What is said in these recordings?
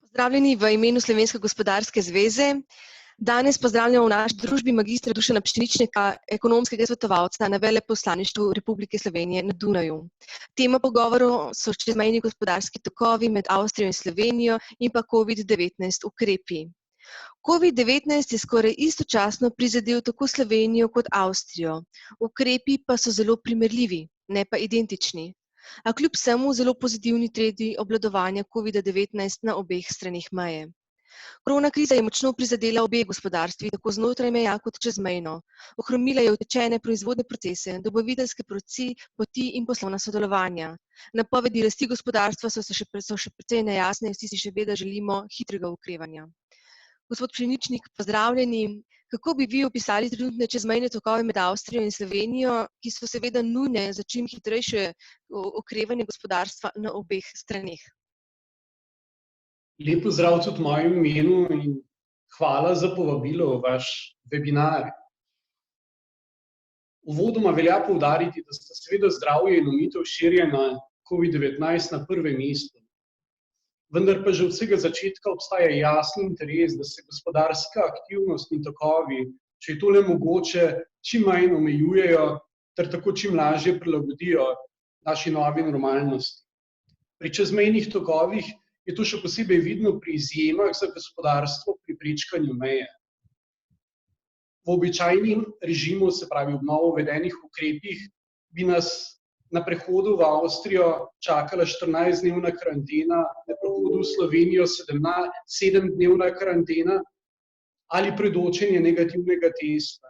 Pozdravljeni v imenu Slovenske gospodarske zveze. Danes pozdravljamo v naši družbi magistra Dušana Pšeničnika, ekonomskega svetovalca na Veleposlaništvu Republike Slovenije na Dunaju. Tema pogovorov so čezmejni gospodarski tokovi med Avstrijo in Slovenijo in pa COVID-19 ukrepi. COVID-19 je skoraj istočasno prizadel tako Slovenijo kot Avstrijo. Ukrepi pa so zelo primerljivi, ne pa identični. A kljub vsemu zelo pozitivni trendi obvladovanja COVID-19 na obeh straneh meje. Korona kriza je močno prizadela obe gospodarstvi, tako znotraj meja kot čezmejno. Ohromila je utečene proizvodne procese, dobaviteljske poti in poslovna sodelovanja. Napovedi rasti gospodarstva so še precej nejasne, vsi si še vedno želimo hitrega okrevanja. Gospod Pšeničnik, pozdravljeni. Kako bi vi opisali trenutne čezmejne tokove med Avstrijo in Slovenijo, ki so seveda nujne za čim hitrejše okrevanje gospodarstva na obeh straneh? Lep pozdrav tudi v mojem imenu in hvala za povabilo v vaš webinar. Uvodoma velja poudariti, da sta seveda zdravje in omejitev širjenja COVID-19 na prvem mestu. Vendar pa že od vsega začetka obstaja jasen interes, da se gospodarska aktivnost in tokovi, če je to le mogoče, čim manj omejujejo ter tako čim lažje prilagodijo naši novi normalnosti. Pri čezmejnih tokovih je to še posebej vidno pri izjemah za gospodarstvo pri prečkanju meje. V običajnem režimu, se pravi ob novo uvedenih ukrepih, bi nas na prehodu v Avstrijo čakala 14-dnevna karantena, na prehodu v Slovenijo 7-dnevna karantena ali predočenje negativnega testa.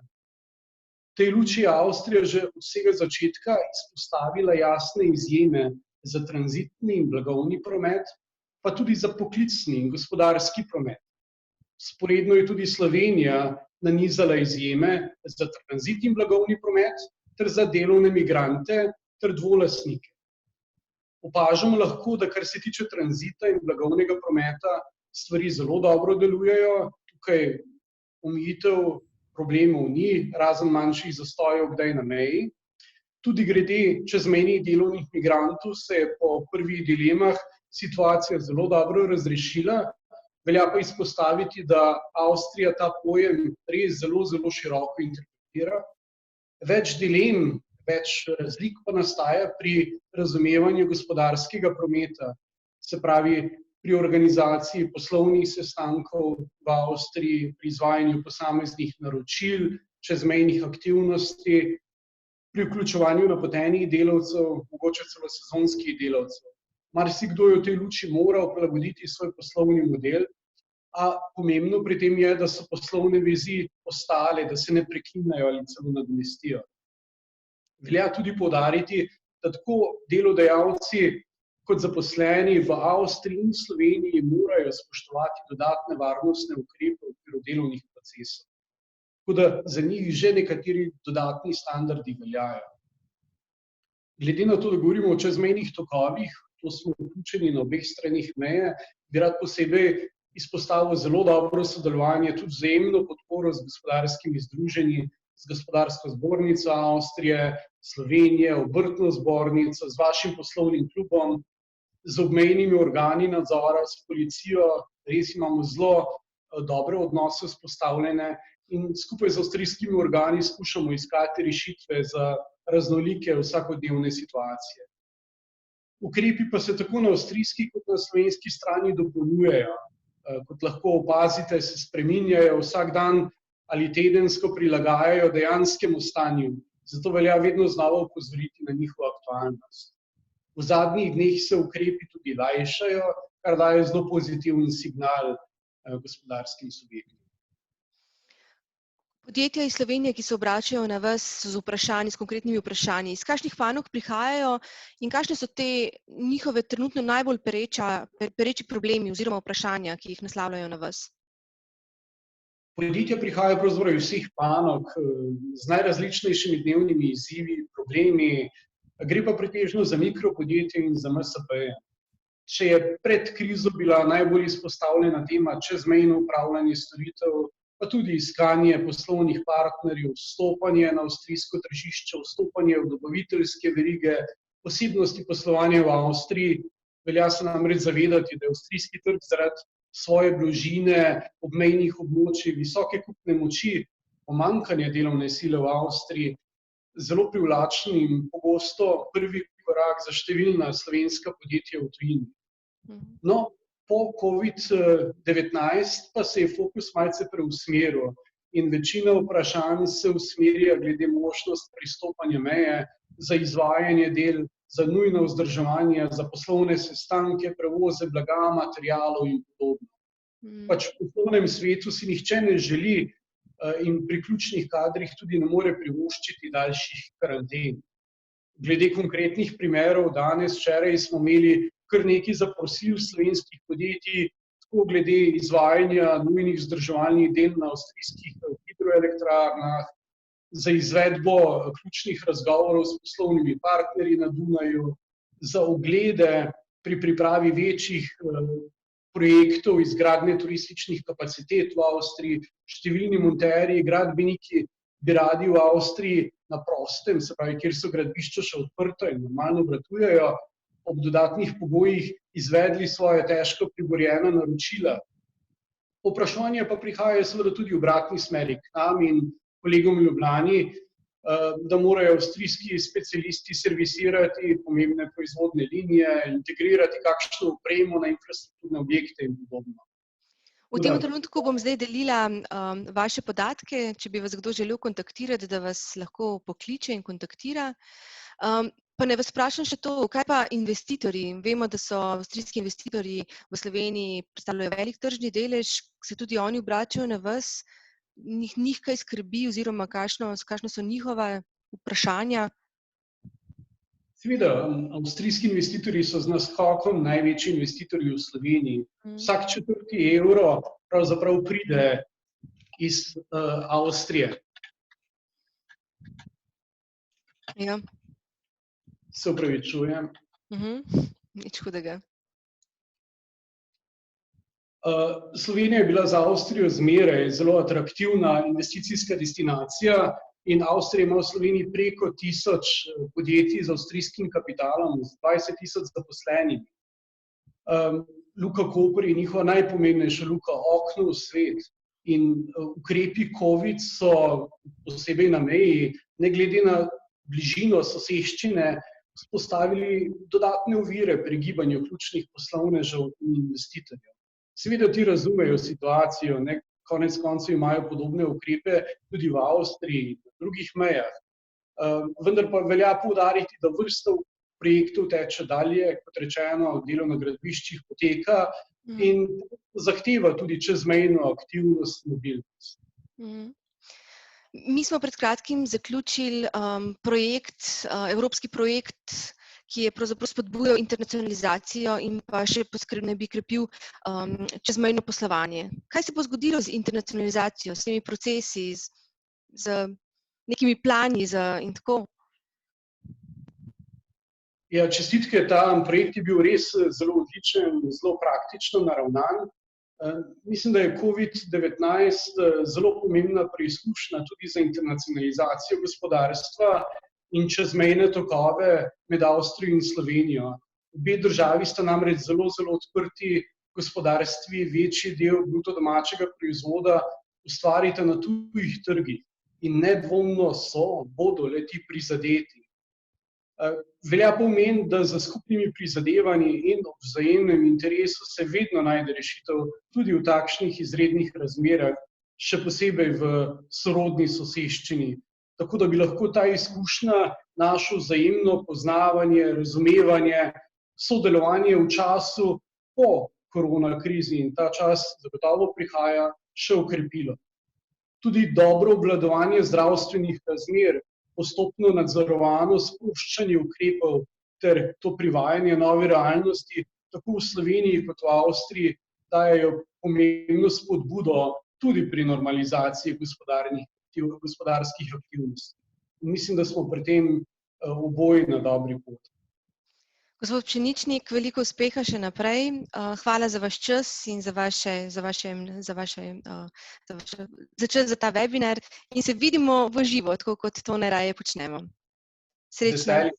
V tej luči je Avstrija že od vsega začetka izpostavila jasne izjeme za tranzitni in blagovni promet, pa tudi za poklicni in gospodarski promet. Vzporedno je tudi Slovenija nanizala izjeme za tranzitni in blagovni promet ter za delovne migrante ter dvolastnike. Opažamo lahko, da kar se tiče tranzita in blagovnega prometa, stvari zelo dobro delujejo. Tukaj omejitev problemov ni, razen manjših zastojev kdaj na meji. Tudi glede čezmejnih delovnih migrantov se je po prvih dilemah situacija zelo dobro razrešila. Velja pa izpostaviti, da Avstrija ta pojem res zelo široko interpretira. Več dilem, več razlik pa nastaja pri razumevanju gospodarskega prometa, se pravi pri organizaciji poslovnih sestankov v Avstriji, pri izvajanju posameznih naročil, čezmejnih aktivnosti, pri vključevanju napotenih delavcev, mogoče celo sezonskih delavcev. Marsikdo je v tej luči moral prilagoditi svoj poslovni model, a pomembno pri tem je, da so poslovne vezi ostale, da se ne prekinejo ali celo nadomestijo. Velja tudi poudariti, da tako delodajalci kot zaposleni v Avstriji in Sloveniji morajo spoštovati dodatne varnostne ukrepe v okviru delovnih procesov. Tako da za njih že nekateri dodatni standardi veljajo. Glede na to, da govorimo o čezmejnih tokovih, to smo vključeni na obeh straneh meje, bi rad posebej izpostavil zelo dobro sodelovanje, tudi vzajemno podporo z gospodarskimi združenji, z Gospodarsko zbornico Avstrije, Slovenije, Obrtno zbornico, z vašim poslovnim klubom, z obmejnimi organi nadzora, s policijo. Res imamo zelo dobre odnose vzpostavljene in skupaj z avstrijskimi organi skušamo iskati rešitve za raznolike vsakodnevne situacije. Ukrepi pa se tako na avstrijski kot na slovenski strani dopolnjujejo. Kot lahko opazite, se spreminjajo vsak dan ali tedensko prilagajajo dejanskemu stanju, zato velja vedno znova opozoriti na njihovo aktualnost. V zadnjih dneh se ukrepi tudi lajšajo, kar daje zelo pozitiven signal gospodarskim subjektom. Podjetja iz Slovenije, ki se obračajo na vas z vprašanji, s konkretnimi vprašanji, iz kakšnih panog prihajajo in kakšne so te njihove trenutno najbolj pereči problemi oziroma vprašanja, ki jih naslavljajo na vas? Podjetja prihajajo pravzaprav iz vseh panog z najrazličnejšimi dnevnimi izzivi, problemi, gre pa pretežno za mikropodjetje in za MSP-je. Če je pred krizo bila najbolj izpostavljena tema čezmejno upravljanje storitev, pa tudi iskanje poslovnih partnerjev, vstopanje na avstrijsko tržišče, vstopanje v dobaviteljske verige, posebnosti poslovanja v Avstriji, velja se namreč zavedati, da je avstrijski trg zaradi svoje bližine, obmejnih območij, visoke kupne moči, pomanjkanje delovne sile v Avstriji, zelo privlačen in pogosto prvi korak za številna slovenska podjetja v tujini. No, po COVID-19 pa se je fokus malce preusmeril in večina vprašanj se usmerja glede možnost pristopanja meje za izvajanje del, za nujno vzdrževanje, za poslovne sestanke, prevoze blaga, materialov in podobno. Pač v poslovnem svetu si nihče ne želi in pri ključnih kadrih tudi ne more privoščiti daljših karanten. Glede konkretnih primerov, danes, včeraj smo imeli kar nekaj zaprosil slovenskih podjetij, tako glede izvajanja nujnih vzdrževalnih del na avstrijskih hidroelektrarnah, za izvedbo ključnih razgovorov s poslovnimi partnerji na Dunaju, za oglede pri pripravi večjih projektov izgradnje turističnih kapacitet v Avstriji. Številni monterji, gradbeniki bi radi v Avstriji na prostem, se pravi, kjer so gradbišča še odprta in normalno obratujejo, ob dodatnih pogojih izvedli svoje težko priborjena naročila. Povpraševanje pa prihaja seveda tudi v obratni smeri k nam in kolegom v Ljubljani, da morajo avstrijski specialisti servisirati pomembne proizvodne linije, integrirati kakšno opremo na infrastrukturne objekte in podobno. V tem trenutku bom zdaj delila vaše podatke, če bi vas kdo želel kontaktirati, da vas lahko pokliče in kontaktira. Pa ne vas vprašam še to, kaj pa investitorji? Vemo, da so avstrijski investitorji v Sloveniji predstavljajo velik tržni delež, se tudi oni obračajo na vas, njih kaj skrbi oziroma kakšno so njihova vprašanja? Seveda, avstrijski investitorji so z naskokom največji investitorji v Sloveniji. Vsak 4. evro pravzaprav pride iz Avstrije. Ja. Se opravičujem. Nič hudega. Slovenija je bila za Avstrijo zmeraj zelo atraktivna investicijska destinacija in Avstrija ima v Sloveniji preko 1000 podjetij z avstrijskim kapitalom, z 20.000 zaposlenimi. Luka Koper je njihova najpomembnejša luka, okno v svet. In ukrepi COVID so posebej na meji, ne glede na bližino soseščine, vzpostavili dodatne ovire pri gibanju ključnih poslovnežev in investitorjev. Seveda ti razumejo situacijo, konec koncev imajo podobne ukrepe tudi v Avstriji in na drugih mejah. Vendar pa velja poudariti, da vrsta projektov teče dalje, kot rečeno, delo na gradbiščih poteka in zahteva tudi čezmejno aktivnost, mobilnost. Mi smo pred kratkim zaključili evropski projekt, ki je pravzaprav spodbujal internacionalizacijo in pa še naj bi krepil čezmejno poslovanje. Kaj se bo zgodilo z internacionalizacijo, s temi procesi, z nekimi plani in tako? Ja, čestitke, ta projekt je bil res zelo odličen, zelo praktično naravnan. Mislim, da je COVID-19 zelo pomembna preizkušnja tudi za internacionalizacijo gospodarstva in čezmejne tokove med Avstrijo in Slovenijo. Obe državi sta namreč zelo odprti gospodarstvi, večji del bruto domačega proizvoda ustvarita na tujih trgih in nedvomno bodo le-ti prizadeti. Velja pomen, da za skupnimi prizadevanji in ob vzajemnem interesu se vedno najde rešitev tudi v takšnih izrednih razmerah, še posebej v sorodni soseščini. Tako da bi lahko ta izkušnja našo vzajemno poznavanje, razumevanje, sodelovanje v času po koronakrizi in ta čas zagotovo prihaja, še okrepilo. Tudi dobro obvladovanje zdravstvenih razmer, postopno nadzorovano spuščanje ukrepov ter to privajanje nove realnosti, tako v Sloveniji kot v Avstriji, dajejo pomembno spodbudo tudi pri normalizaciji gospodarskih aktivnosti. Mislim, da smo pri tem oboji na dobri poti. Gospod Pšeničnik, veliko uspeha še naprej. Hvala za vaš čas in za čas za ta webinar in se vidimo v živo, tako kot to najraje počnemo. Srečno. Veselje.